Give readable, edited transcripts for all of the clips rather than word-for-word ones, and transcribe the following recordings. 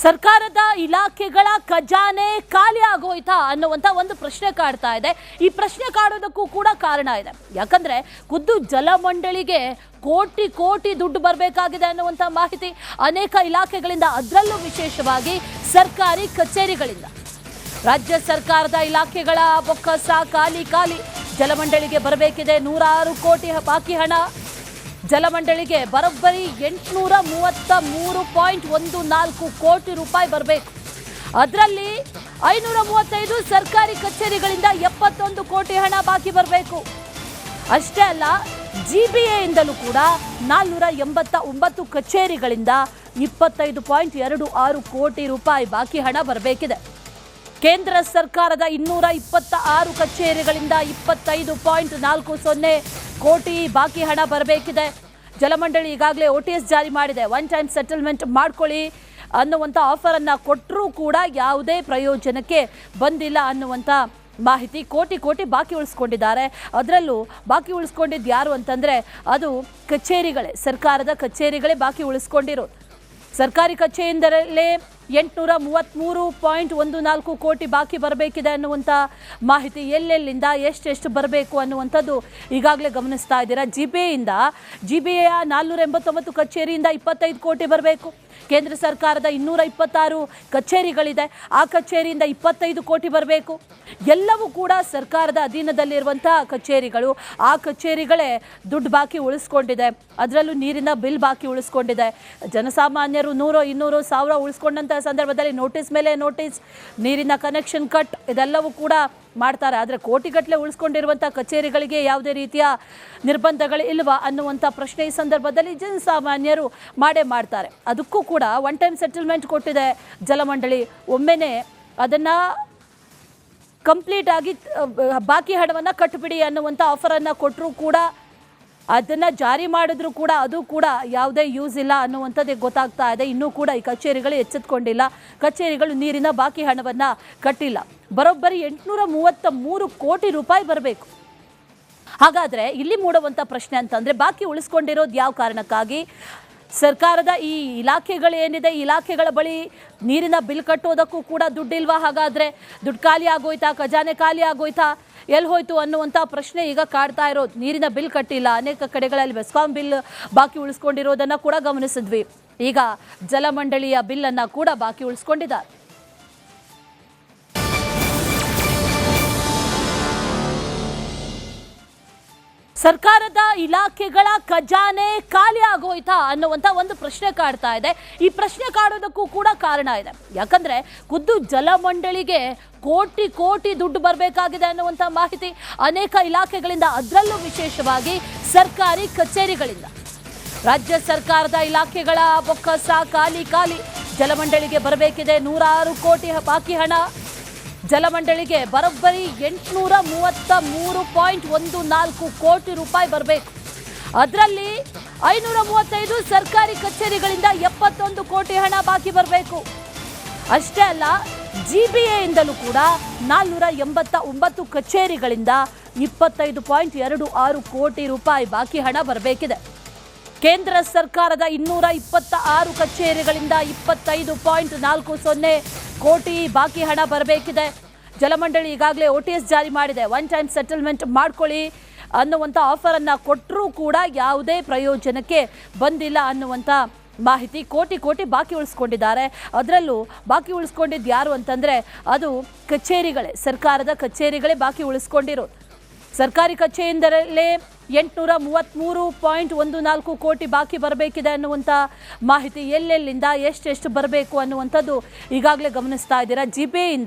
ಸರ್ಕಾರದ ಇಲಾಖೆಗಳ ಖಜಾನೆ ಖಾಲಿ ಆಗೋಯ್ತಾ ಅನ್ನುವಂಥ ಒಂದು ಪ್ರಶ್ನೆ ಕಾಡ್ತಾ ಇದೆ. ಈ ಪ್ರಶ್ನೆ ಕಾಡೋದಕ್ಕೂ ಕೂಡ ಕಾರಣ ಇದೆ. ಯಾಕಂದ್ರೆ ಖುದ್ದು ಜಲಮಂಡಳಿಗೆ ಕೋಟಿ ಕೋಟಿ ದುಡ್ಡು ಬರಬೇಕಾಗಿದೆ ಅನ್ನುವಂಥ ಮಾಹಿತಿ ಅನೇಕ ಇಲಾಖೆಗಳಿಂದ, ಅದರಲ್ಲೂ ವಿಶೇಷವಾಗಿ ಸರ್ಕಾರಿ ಕಚೇರಿಗಳಿಂದ. ರಾಜ್ಯ ಸರ್ಕಾರದ ಇಲಾಖೆಗಳ ಬೊಕ್ಕಸ ಖಾಲಿ ಖಾಲಿ. ಜಲಮಂಡಳಿಗೆ ಬರಬೇಕಿದೆ 106 ಕೋಟಿ ಬಾಕಿ ಹಣ. ಜಲಮಂಡಳಿಗೆ ಬರೋಬ್ಬರಿ 833.14 ಕೋಟಿ ರೂಪಾಯಿ ಬರಬೇಕು. ಅದರಲ್ಲಿ 535 ಸರ್ಕಾರಿ ಕಚೇರಿಗಳಿಂದ 71 ಕೋಟಿ ಹಣ ಬಾಕಿ ಬರಬೇಕು. ಅಷ್ಟೇ ಅಲ್ಲ, GBA ಇಂದಲೂ ಕೂಡ 489 ಕಚೇರಿಗಳಿಂದ 25.26 ಕೋಟಿ ರೂಪಾಯಿ ಬಾಕಿ ಹಣ ಬರಬೇಕಿದೆ. ಕೇಂದ್ರ ಸರ್ಕಾರದ 226 ಕಚೇರಿಗಳಿಂದ 25.40 ಕೋಟಿ ಬಾಕಿ ಹಣ ಬರಬೇಕಿದೆ. ಜಲಮಂಡಳಿ ಈಗಾಗಲೇ OTS ಜಾರಿ ಮಾಡಿದೆ. ಒನ್ ಟೈಮ್ ಸೆಟಲ್ಮೆಂಟ್ ಮಾಡ್ಕೊಳ್ಳಿ ಅನ್ನುವಂಥ ಆಫರನ್ನು ಕೊಟ್ಟರೂ ಕೂಡ ಯಾವುದೇ ಪ್ರಯೋಜನಕ್ಕೆ ಬಂದಿಲ್ಲ ಅನ್ನುವಂಥ ಮಾಹಿತಿ. ಕೋಟಿ ಕೋಟಿ ಬಾಕಿ ಉಳಿಸ್ಕೊಂಡಿದ್ದಾರೆ. ಅದರಲ್ಲೂ ಬಾಕಿ ಉಳಿಸ್ಕೊಂಡಿದ್ದು ಯಾರು ಅಂತಂದರೆ ಅದು ಕಚೇರಿಗಳೇ, ಸರ್ಕಾರದ ಕಚೇರಿಗಳೇ ಬಾಕಿ ಉಳಿಸ್ಕೊಂಡಿರೋದು. ಸರ್ಕಾರಿ ಕಚೇರಿಯಿಂದಲೇ 833.14 ಕೋಟಿ ಬಾಕಿ ಬರಬೇಕಿದೆ ಅನ್ನುವಂಥ ಮಾಹಿತಿ. ಎಲ್ಲೆಲ್ಲಿಂದ ಎಷ್ಟೆಷ್ಟು ಬರಬೇಕು ಅನ್ನುವಂಥದ್ದು ಈಗಾಗಲೇ ಗಮನಿಸ್ತಾ ಇದ್ದೀರಾ. GBA 489 ಕಚೇರಿಯಿಂದ 25 ಕೋಟಿ ಬರಬೇಕು. ಕೇಂದ್ರ ಸರ್ಕಾರದ 226 ಕಚೇರಿಗಳಿದೆ, ಆ ಕಚೇರಿಯಿಂದ 25 ಕೋಟಿ ಬರಬೇಕು. ಎಲ್ಲವೂ ಕೂಡ ಸರ್ಕಾರದ ಅಧೀನದಲ್ಲಿರುವಂಥ ಕಚೇರಿಗಳು. ಆ ಕಚೇರಿಗಳೇ ದುಡ್ಡು ಬಾಕಿ ಉಳಿಸ್ಕೊಂಡಿದೆ. ಅದರಲ್ಲೂ ನೀರಿನ ಬಿಲ್ ಬಾಕಿ ಉಳಿಸ್ಕೊಂಡಿದೆ. ಜನಸಾಮಾನ್ಯರು 100, 200, 1000 ಉಳಿಸ್ಕೊಂಡಂಥ ಸಂದರ್ಭದಲ್ಲಿ ನೋಟಿಸ್ ಮೇಲೆ ನೋಟಿಸ್, ನೀರಿನ ಕನೆಕ್ಷನ್ ಕಟ್, ಇದೆಲ್ಲವೂ ಕೂಡ ಮಾಡ್ತಾರೆ. ಆದರೆ ಕೋಟಿಗಟ್ಟಲೆ ಉಳಿಸ್ಕೊಂಡಿರುವಂಥ ಕಚೇರಿಗಳಿಗೆ ಯಾವುದೇ ರೀತಿಯ ನಿರ್ಬಂಧಗಳು ಇಲ್ವಾ ಅನ್ನುವಂಥ ಪ್ರಶ್ನೆ ಈ ಸಂದರ್ಭದಲ್ಲಿ ಜನಸಾಮಾನ್ಯರು ಮಾಡ್ತಾರೆ. ಅದಕ್ಕೂ ಕೂಡ ಒನ್ ಟೈಮ್ ಸೆಟಲ್ಮೆಂಟ್ ಕೊಟ್ಟಿದೆ ಜಲಮಂಡಳಿ. ಒಮ್ಮೆನೇ ಅದನ್ನು ಕಂಪ್ಲೀಟ್ ಆಗಿ ಬಾಕಿ ಹಣವನ್ನು ಕಟ್ಟಿಬಿಡಿ ಅನ್ನುವಂಥ ಆಫರನ್ನು ಕೊಟ್ಟರೂ ಕೂಡ, ಅದನ್ನು ಜಾರಿ ಮಾಡಿದ್ರೂ ಕೂಡ ಅದು ಕೂಡ ಯಾವುದೇ ಯೂಸ್ ಇಲ್ಲ ಅನ್ನುವಂಥದ್ದೇ ಗೊತ್ತಾಗ್ತಾ ಇದೆ. ಇನ್ನೂ ಕೂಡ ಈ ಕಚೇರಿಗಳು ಎಚ್ಚೆತ್ಕೊಂಡಿಲ್ಲ. ಕಚೇರಿಗಳು ನೀರಿನ ಬಾಕಿ ಹಣವನ್ನು ಕಟ್ಟಿಲ್ಲ. ಬರೋಬ್ಬರಿ 833 ಕೋಟಿ ರೂಪಾಯಿ ಬರಬೇಕು. ಹಾಗಾದರೆ ಇಲ್ಲಿ ಮೂಡುವಂಥ ಪ್ರಶ್ನೆ ಅಂತಂದರೆ, ಬಾಕಿ ಉಳಿಸ್ಕೊಂಡಿರೋದು ಯಾವ ಕಾರಣಕ್ಕಾಗಿ? ಸರ್ಕಾರದ ಈ ಇಲಾಖೆಗಳೇನಿದೆ, ಇಲಾಖೆಗಳ ಬಳಿ ನೀರಿನ ಬಿಲ್ ಕಟ್ಟೋದಕ್ಕೂ ಕೂಡ ದುಡ್ಡಿಲ್ವಾ? ಹಾಗಾದರೆ ದುಡ್ಡು ಖಾಲಿ ಆಗೋಯ್ತಾ, ಖಜಾನೆ ಖಾಲಿ ಆಗೋಯ್ತಾ, ಎಲ್ಲಿ ಹೋಯ್ತು ಅನ್ನುವಂಥ ಪ್ರಶ್ನೆ ಈಗ ಕಾಡ್ತಾ ಇರೋದು. ನೀರಿನ ಬಿಲ್ ಕಟ್ಟಿಲ್ಲ, ಅನೇಕ ಕಡೆಗಳಲ್ಲಿ ಬೆಸ್ಕಾಂ ಬಿಲ್ ಬಾಕಿ ಉಳಿಸ್ಕೊಂಡಿರೋದನ್ನು ಕೂಡ ಗಮನಿಸಿದ್ವಿ. ಈಗ ಜಲಮಂಡಳಿಯ ಬಿಲ್ಲನ್ನು ಕೂಡ ಬಾಕಿ ಉಳಿಸ್ಕೊಂಡಿದ್ದಾರೆ. ಸರ್ಕಾರದ ಇಲಾಖೆಗಳ ಖಜಾನೆ ಖಾಲಿ ಆಗೋಯ್ತಾ ಅನ್ನುವಂಥ ಒಂದು ಪ್ರಶ್ನೆ ಕಾಡ್ತಾ ಇದೆ. ಈ ಪ್ರಶ್ನೆ ಕಾಡೋದಕ್ಕೂ ಕೂಡ ಕಾರಣ ಇದೆ. ಯಾಕಂದ್ರೆ ಖುದ್ದು ಜಲಮಂಡಳಿಗೆ ಕೋಟಿ ಕೋಟಿ ದುಡ್ಡು ಬರಬೇಕಾಗಿದೆ ಅನ್ನುವಂಥ ಮಾಹಿತಿ ಅನೇಕ ಇಲಾಖೆಗಳಿಂದ, ಅದರಲ್ಲೂ ವಿಶೇಷವಾಗಿ ಸರ್ಕಾರಿ ಕಚೇರಿಗಳಿಂದ. ರಾಜ್ಯ ಸರ್ಕಾರದ ಇಲಾಖೆಗಳ ಬೊಕ್ಕಸ ಖಾಲಿ ಖಾಲಿ. ಜಲಮಂಡಳಿಗೆ ಬರಬೇಕಿದೆ 106 ಕೋಟಿ ಬಾಕಿ ಹಣ. ಜಲಮಂಡಳಿಗೆ ಬರೋಬ್ಬರಿ 833.14 ಕೋಟಿ ರೂಪಾಯಿ ಬರಬೇಕು. ಅದರಲ್ಲಿ 535 ಸರ್ಕಾರಿ ಕಚೇರಿಗಳಿಂದ 71 ಕೋಟಿ ಹಣ ಬಾಕಿ ಬರಬೇಕು. ಅಷ್ಟೇ ಅಲ್ಲ, GBA ಇಂದಲೂ ಕೂಡ 489 ಕಚೇರಿಗಳಿಂದ 25.26 ಕೋಟಿ ರೂಪಾಯಿ ಬಾಕಿ ಹಣ ಬರಬೇಕಿದೆ. ಕೇಂದ್ರ ಸರ್ಕಾರದ 226 ಕಚೇರಿಗಳಿಂದ 25.40 ಕೋಟಿ ಬಾಕಿ ಹಣ ಬರಬೇಕಿದೆ. ಜಲಮಂಡಳಿ ಈಗಾಗಲೇ OTS ಜಾರಿ ಮಾಡಿದೆ. ಒನ್ ಟೈಮ್ ಸೆಟಲ್ಮೆಂಟ್ ಮಾಡ್ಕೊಳ್ಳಿ ಅನ್ನುವಂಥ ಆಫರನ್ನು ಕೊಟ್ಟರೂ ಕೂಡ ಯಾವುದೇ ಪ್ರಯೋಜನಕ್ಕೆ ಬಂದಿಲ್ಲ ಅನ್ನುವಂಥ ಮಾಹಿತಿ. ಕೋಟಿ ಕೋಟಿ ಬಾಕಿ ಉಳಿಸ್ಕೊಂಡಿದ್ದಾರೆ. ಅದರಲ್ಲೂ ಬಾಕಿ ಉಳಿಸ್ಕೊಂಡಿದ್ದು ಯಾರು ಅಂತಂದರೆ ಅದು ಕಚೇರಿಗಳೇ, ಸರ್ಕಾರದ ಕಚೇರಿಗಳೇ ಬಾಕಿ ಉಳಿಸ್ಕೊಂಡಿರೋದು. ಸರ್ಕಾರಿ ಕಚೇರಿಯಿಂದಲೇ 833.14 ಕೋಟಿ ಬಾಕಿ ಬರಬೇಕಿದೆ ಅನ್ನುವಂಥ ಮಾಹಿತಿ. ಎಲ್ಲೆಲ್ಲಿಂದ ಎಷ್ಟೆಷ್ಟು ಬರಬೇಕು ಅನ್ನುವಂಥದ್ದು ಈಗಾಗಲೇ ಗಮನಿಸ್ತಾ ಇದ್ದೀರಾ.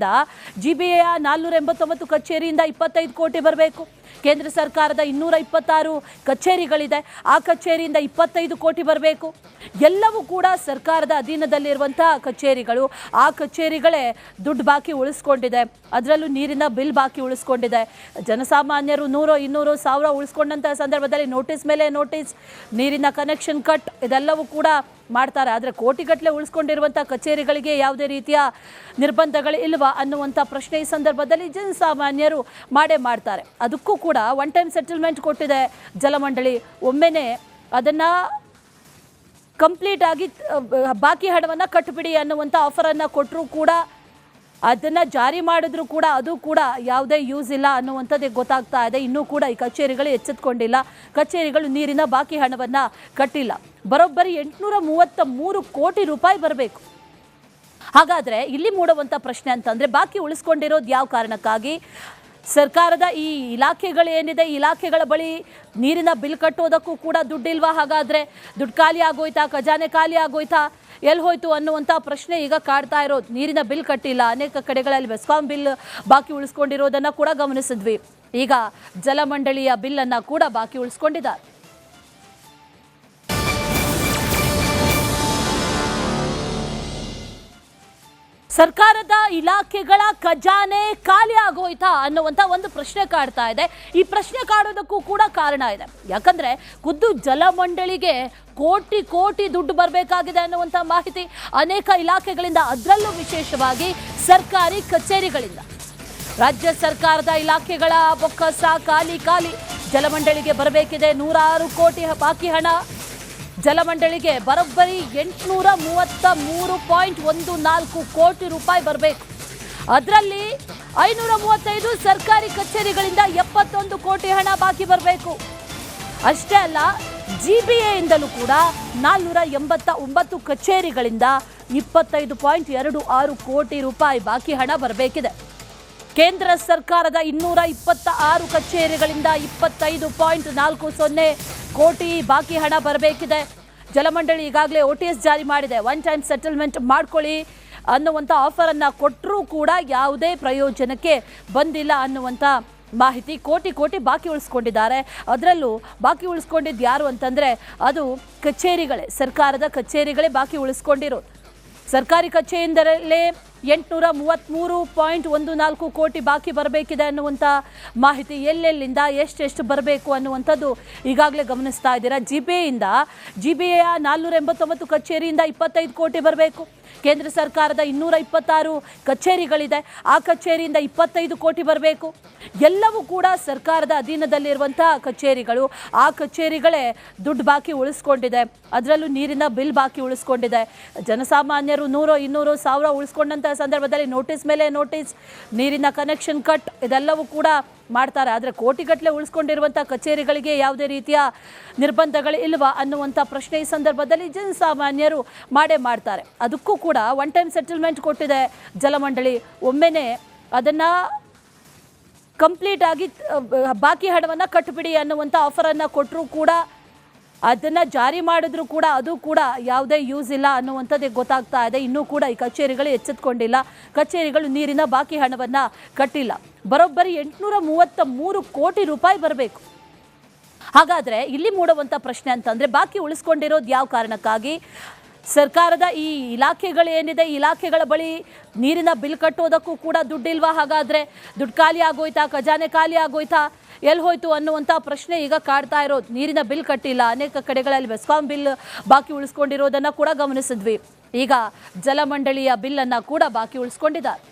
GBA 489 ಕಚೇರಿಯಿಂದ 25 ಕೋಟಿ ಬರಬೇಕು. ಕೇಂದ್ರ ಸರ್ಕಾರದ 226 ಕಚೇರಿಗಳಿದೆ, ಆ ಕಚೇರಿಯಿಂದ 25 ಕೋಟಿ ಬರಬೇಕು. ಎಲ್ಲವೂ ಕೂಡ ಸರ್ಕಾರದ ಅಧೀನದಲ್ಲಿರುವಂಥ ಕಚೇರಿಗಳು. ಆ ಕಚೇರಿಗಳೇ ದುಡ್ಡು ಬಾಕಿ ಉಳಿಸ್ಕೊಂಡಿದೆ. ಅದರಲ್ಲೂ ನೀರಿನ ಬಿಲ್ ಬಾಕಿ ಉಳಿಸ್ಕೊಂಡಿದೆ. ಜನಸಾಮಾನ್ಯರು 100, 200, 1000 ಉಳಿಸ್ಕೊಂಡಂಥ ಸಂದರ್ಭದಲ್ಲಿ ನೋಟಿಸ್ ಮೇಲೆ ನೋಟಿಸ್, ನೀರಿನ ಕನೆಕ್ಷನ್ ಕಟ್, ಇದೆಲ್ಲವೂ ಕೂಡ ಮಾಡ್ತಾರೆ. ಆದರೆ ಕೋಟಿಗಟ್ಟಲೆ ಉಳಿಸ್ಕೊಂಡಿರುವಂಥ ಕಚೇರಿಗಳಿಗೆ ಯಾವುದೇ ರೀತಿಯ ನಿರ್ಬಂಧಗಳು ಇಲ್ವಾ ಅನ್ನುವಂಥ ಪ್ರಶ್ನೆ ಈ ಸಂದರ್ಭದಲ್ಲಿ ಜನಸಾಮಾನ್ಯರು ಮಾಡ್ತಾರೆ. ಅದಕ್ಕೂ ಕೂಡ ಒನ್ ಟೈಮ್ ಸೆಟಲ್ಮೆಂಟ್ ಕೊಟ್ಟಿದೆ ಜಲಮಂಡಳಿ. ಒಮ್ಮೆನೇ ಅದನ್ನು ಕಂಪ್ಲೀಟ್ ಆಗಿ ಬಾಕಿ ಹಣವನ್ನು ಕಟ್ಟಿಬಿಡಿ ಅನ್ನುವಂಥ ಆಫರನ್ನು ಕೊಟ್ಟರೂ ಕೂಡ ಅದನ್ನು ಜಾರಿ ಮಾಡಿದ್ರು ಕೂಡ ಅದು ಕೂಡ ಯಾವುದೇ ಯೂಸ್ ಇಲ್ಲ ಅನ್ನುವಂಥದ್ದೇ ಗೊತ್ತಾಗ್ತಾ ಇದೆ. ಇನ್ನೂ ಕೂಡ ಈ ಕಚೇರಿಗಳು ಎಚ್ಚೆತ್ತುಕೊಂಡಿಲ್ಲ, ಕಚೇರಿಗಳು ನೀರಿನ ಬಾಕಿ ಹಣವನ್ನು ಕಟ್ಟಿಲ್ಲ. ಬರೋಬ್ಬರಿ 833 ಕೋಟಿ ರೂಪಾಯಿ ಬರಬೇಕು. ಹಾಗಾದರೆ ಇಲ್ಲಿ ಮೂಡುವಂಥ ಪ್ರಶ್ನೆ ಅಂತಂದರೆ ಬಾಕಿ ಉಳಿಸ್ಕೊಂಡಿರೋದು ಯಾವ ಕಾರಣಕ್ಕಾಗಿ? ಸರ್ಕಾರದ ಈ ಇಲಾಖೆಗಳೇನಿದೆ, ಇಲಾಖೆಗಳ ಬಳಿ ನೀರಿನ ಬಿಲ್ ಕಟ್ಟೋದಕ್ಕೂ ಕೂಡ ದುಡ್ಡಿಲ್ವಾ? ಹಾಗಾದರೆ ದುಡ್ಡು ಖಾಲಿ ಆಗೋಯ್ತಾ, ಖಜಾನೆ ಖಾಲಿ ಆಗೋಯ್ತಾ, ಎಲ್ಲಿ ಹೋಯ್ತು ಅನ್ನುವಂಥ ಪ್ರಶ್ನೆ ಈಗ ಕಾಡ್ತಾ ಇರೋದು. ನೀರಿನ ಬಿಲ್ ಕಟ್ಟಿಲ್ಲ, ಅನೇಕ ಕಡೆಗಳಲ್ಲಿ ಬೆಸ್ಕಾಂ ಬಿಲ್ ಬಾಕಿ ಉಳಿಸ್ಕೊಂಡಿರೋದನ್ನು ಕೂಡ ಗಮನಿಸಿದ್ವಿ. ಈಗ ಜಲಮಂಡಳಿಯ ಬಿಲ್ಲನ್ನು ಕೂಡ ಬಾಕಿ ಉಳಿಸ್ಕೊಂಡಿದ್ದಾರೆ. ಸರ್ಕಾರದ ಇಲಾಖೆಗಳ ಖಜಾನೆ ಖಾಲಿ ಆಗೋಯ್ತಾ ಅನ್ನುವಂಥ ಒಂದು ಪ್ರಶ್ನೆ ಕಾಡ್ತಾ ಇದೆ. ಈ ಪ್ರಶ್ನೆ ಕಾಡೋದಕ್ಕೂ ಕೂಡ ಕಾರಣ ಇದೆ. ಯಾಕಂದ್ರೆ ಖುದ್ದು ಜಲಮಂಡಳಿಗೆ ಕೋಟಿ ಕೋಟಿ ದುಡ್ಡು ಬರಬೇಕಾಗಿದೆ ಅನ್ನುವಂಥ ಮಾಹಿತಿ ಅನೇಕ ಇಲಾಖೆಗಳಿಂದ, ಅದರಲ್ಲೂ ವಿಶೇಷವಾಗಿ ಸರ್ಕಾರಿ ಕಚೇರಿಗಳಿಂದ. ರಾಜ್ಯ ಸರ್ಕಾರದ ಇಲಾಖೆಗಳ ಬೊಕ್ಕಸ ಖಾಲಿ ಖಾಲಿ. ಜಲಮಂಡಳಿಗೆ ಬರಬೇಕಿದೆ 106 ಕೋಟಿ ಬಾಕಿ ಹಣ. ಜಲಮಂಡಳಿಗೆ ಬರೋಬ್ಬರಿ 833.14 ಕೋಟಿ ರೂಪಾಯಿ ಬರಬೇಕು. ಅದರಲ್ಲಿ 535 ಸರ್ಕಾರಿ ಕಚೇರಿಗಳಿಂದ 71 ಕೋಟಿ ಹಣ ಬಾಕಿ ಬರಬೇಕು. ಅಷ್ಟೇ ಅಲ್ಲ, GBAಯಿಂದಲೂ ಕೂಡ 489 ಕಚೇರಿಗಳಿಂದ 25.26 ಕೋಟಿ ರೂಪಾಯಿ ಬಾಕಿ ಹಣ ಬರಬೇಕಿದೆ. ಕೇಂದ್ರ ಸರ್ಕಾರದ 226 ಕಚೇರಿಗಳಿಂದ 25.40 ಕೋಟಿ ಬಾಕಿ ಹಣ ಬರಬೇಕಿದೆ. ಜಲಮಂಡಳಿ ಈಗಾಗಲೇ OTS ಜಾರಿ ಮಾಡಿದೆ. ಒನ್ ಟೈಮ್ ಸೆಟಲ್ಮೆಂಟ್ ಮಾಡ್ಕೊಳ್ಳಿ ಅನ್ನುವಂಥ ಆಫರನ್ನು ಕೊಟ್ಟರೂ ಕೂಡ ಯಾವುದೇ ಪ್ರಯೋಜನಕ್ಕೆ ಬಂದಿಲ್ಲ ಅನ್ನುವಂಥ ಮಾಹಿತಿ. ಕೋಟಿ ಕೋಟಿ ಬಾಕಿ ಉಳಿಸ್ಕೊಂಡಿದ್ದಾರೆ. ಅದರಲ್ಲೂ ಬಾಕಿ ಉಳಿಸ್ಕೊಂಡಿದ್ದು ಯಾರು ಅಂತಂದರೆ ಅದು ಕಚೇರಿಗಳೇ, ಸರ್ಕಾರದ ಕಚೇರಿಗಳೇ ಬಾಕಿ ಉಳಿಸ್ಕೊಂಡಿರೋದು. ಸರ್ಕಾರಿ ಕಚೇರಿಯಿಂದಲೇ 833.14 ಕೋಟಿ ಬಾಕಿ ಬರಬೇಕಿದೆ ಅನ್ನುವಂಥ ಮಾಹಿತಿ. ಎಲ್ಲೆಲ್ಲಿಂದ ಎಷ್ಟೆಷ್ಟು ಬರಬೇಕು ಅನ್ನುವಂಥದ್ದು ಈಗಾಗಲೇ ಗಮನಿಸ್ತಾ ಇದ್ದೀರಾ. GBA 489 ಕಚೇರಿಯಿಂದ 25 ಕೋಟಿ ಬರಬೇಕು. ಕೇಂದ್ರ ಸರ್ಕಾರದ 226 ಕಚೇರಿಗಳಿದೆ, ಆ ಕಚೇರಿಯಿಂದ 25 ಕೋಟಿ ಬರಬೇಕು. ಎಲ್ಲವೂ ಕೂಡ ಸರ್ಕಾರದ ಅಧೀನದಲ್ಲಿರುವಂಥ ಕಚೇರಿಗಳು. ಆ ಕಚೇರಿಗಳೇ ದುಡ್ಡು ಬಾಕಿ ಉಳಿಸ್ಕೊಂಡಿದೆ. ಅದರಲ್ಲೂ ನೀರಿನ ಬಿಲ್ ಬಾಕಿ ಉಳಿಸ್ಕೊಂಡಿದೆ. ಜನಸಾಮಾನ್ಯರು 100, 200, 1000 ಉಳಿಸ್ಕೊಂಡಂಥ ಸಂದರ್ಭದಲ್ಲಿ ನೋಟಿಸ್ ಮೇಲೆ ನೋಟಿಸ್, ನೀರಿನ ಕನೆಕ್ಷನ್ ಕಟ್, ಇದೆಲ್ಲವೂ ಕೂಡ ಮಾಡ್ತಾರೆ. ಆದರೆ ಕೋಟಿಗಟ್ಟಲೆ ಉಳಿಸ್ಕೊಂಡಿರುವಂಥ ಕಚೇರಿಗಳಿಗೆ ಯಾವುದೇ ರೀತಿಯ ನಿರ್ಬಂಧಗಳು ಇಲ್ವಾ ಅನ್ನುವಂಥ ಪ್ರಶ್ನೆ ಈ ಸಂದರ್ಭದಲ್ಲಿ ಜನಸಾಮಾನ್ಯರು ಮಾಡ್ತಾರೆ. ಅದಕ್ಕೂ ಕೂಡ ಒನ್ ಟೈಮ್ ಸೆಟಲ್ಮೆಂಟ್ ಕೊಟ್ಟಿದೆ ಜಲಮಂಡಳಿ. ಒಮ್ಮೆನೇ ಅದನ್ನು ಕಂಪ್ಲೀಟ್ ಆಗಿ ಬಾಕಿ ಹಣವನ್ನು ಕಟ್ಟಿಬಿಡಿ ಅನ್ನುವಂಥ ಆಫರನ್ನು ಕೊಟ್ಟರೂ ಕೂಡ ಅದನ್ನು ಜಾರಿ ಮಾಡಿದ್ರು ಕೂಡ ಅದು ಕೂಡ ಯಾವುದೇ ಯೂಸ್ ಇಲ್ಲ ಅನ್ನುವಂಥದ್ದೇ ಗೊತ್ತಾಗ್ತಾ ಇದೆ. ಇನ್ನೂ ಕೂಡ ಈ ಕಚೇರಿಗಳು ಎಚ್ಚೆತ್ತುಕೊಂಡಿಲ್ಲ, ಕಚೇರಿಗಳು ನೀರಿನ ಬಾಕಿ ಹಣವನ್ನು ಕಟ್ಟಿಲ್ಲ. ಬರೋಬ್ಬರಿ 833 ಕೋಟಿ ರೂಪಾಯಿ ಬರಬೇಕು. ಹಾಗಾದರೆ ಇಲ್ಲಿ ಮೂಡುವಂಥ ಪ್ರಶ್ನೆ ಅಂತಂದರೆ ಬಾಕಿ ಉಳಿಸ್ಕೊಂಡಿರೋದು ಯಾವ ಕಾರಣಕ್ಕಾಗಿ? ಸರ್ಕಾರದ ಈ ಇಲಾಖೆಗಳೇನಿದೆ, ಇಲಾಖೆಗಳ ಬಳಿ ನೀರಿನ ಬಿಲ್ ಕಟ್ಟೋದಕ್ಕೂ ಕೂಡ ದುಡ್ಡಿಲ್ವಾ? ಹಾಗಾದರೆ ದುಡ್ಡು ಖಾಲಿ ಆಗೋಯ್ತಾ, ಖಜಾನೆ ಖಾಲಿ ಆಗೋಯ್ತಾ, ಎಲ್ಲಿ ಹೋಯ್ತು ಅನ್ನುವಂಥ ಪ್ರಶ್ನೆ ಈಗ ಕಾಡ್ತಾ ಇರೋದು. ನೀರಿನ ಬಿಲ್ ಕಟ್ಟಿಲ್ಲ, ಅನೇಕ ಕಡೆಗಳಲ್ಲಿ ಬೆಸ್ಕಾಂ ಬಿಲ್ ಬಾಕಿ ಉಳಿಸ್ಕೊಂಡಿರೋದನ್ನು ಕೂಡ ಗಮನಿಸಿದ್ವಿ. ಈಗ ಜಲಮಂಡಳಿಯ ಬಿಲ್ಲನ್ನು ಕೂಡ ಬಾಕಿ ಉಳಿಸ್ಕೊಂಡಿದ್ದಾರೆ.